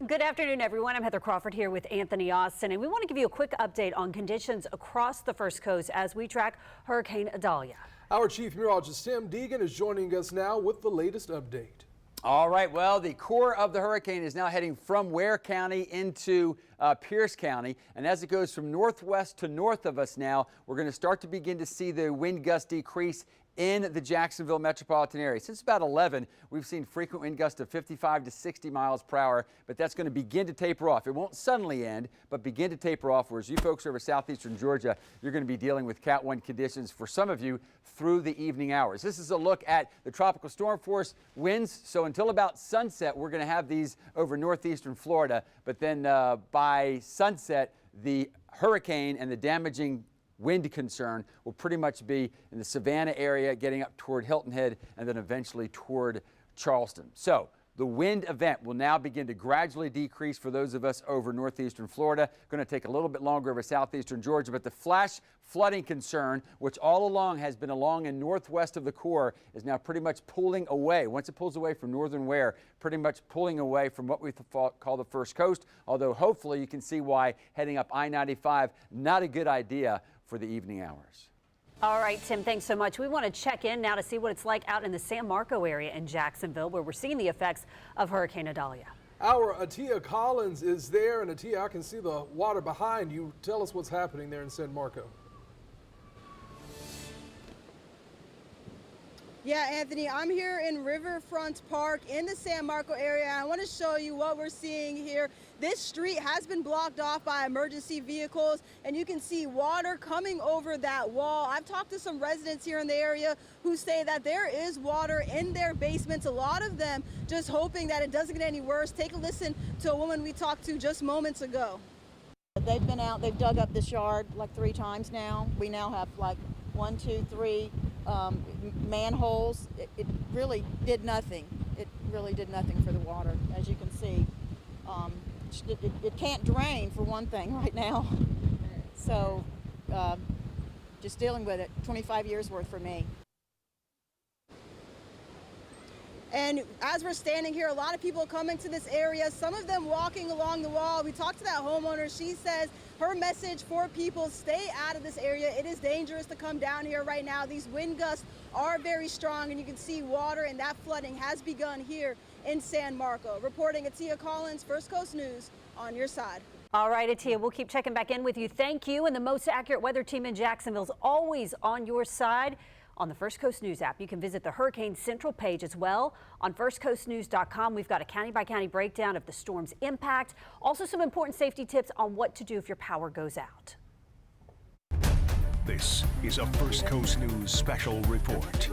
Good afternoon, everyone. I'm Heather Crawford here with Anthony Austin, and we want to give you a quick update on conditions across the First Coast as we track Hurricane Idalia. Our Chief Meteorologist Tim Deegan is joining us now with the latest update. All right, well, the core of the hurricane is now heading from Ware County into Pierce County, and as it goes from northwest to north of us now, we're going to start to begin to see the wind gust decrease in the Jacksonville metropolitan area. Since about 11, we've seen frequent wind gusts of 55 to 60 miles per hour, but that's going to begin to taper off. It won't suddenly end, but begin to taper off, whereas you folks over southeastern Georgia, you're going to be dealing with Cat 1 conditions for some of you through the evening hours. This is a look at the tropical storm force winds. So until about sunset, we're going to have these over northeastern Florida, but then by sunset, the hurricane and the damaging wind concern will pretty much be in the Savannah area, getting up toward Hilton Head, and then eventually toward Charleston. So the wind event will now begin to gradually decrease for those of us over northeastern Florida. Going to take a little bit longer over southeastern Georgia, but the flash flooding concern, which all along has been along and northwest of the core, is now pretty much pulling away. Once it pulls away from northern Ware, pretty much pulling away from what we call the First Coast, although hopefully you can see why heading up I-95, not a good idea for the evening hours. All right, Tim, thanks so much. We want to check in now to see what it's like out in the San Marco area in Jacksonville, where we're seeing the effects of Hurricane Idalia. Our Atia Collins is there, and Atia, I can see the water behind you. Tell us what's happening there in San Marco. Yeah, Anthony, I'm here in Riverfront Park in the San Marco area. I want to show you what we're seeing here. This street has been blocked off by emergency vehicles, and you can see water coming over that wall. I've talked to some residents here in the area who say that there is water in their basements, a lot of them just hoping that it doesn't get any worse. Take a listen to a woman we talked to just moments ago. They've been out, they've dug up this yard like 3 times now. We now have like 1, 2, 3 manholes. It really did nothing. It really did nothing for the water, as you can see. It can't drain, for one thing, right now. So just dealing with it, 25 years worth for me. And as we're standing here, a lot of people coming to this area, some of them walking along the wall. We talked to that homeowner. She says her message for people, stay out of this area. It is dangerous to come down here right now. These wind gusts are very strong, and you can see water, and that flooding has begun here in San Marco. Reporting Atia Collins, First Coast News, on your side. All right, Atia, we'll keep checking back in with you. Thank you. And the most accurate weather team in Jacksonville is always on your side. On the First Coast News app, you can visit the Hurricane Central page as well. On firstcoastnews.com, we've got a county-by-county breakdown of the storm's impact. Also, some important safety tips on what to do if your power goes out. This is a First Coast News special report.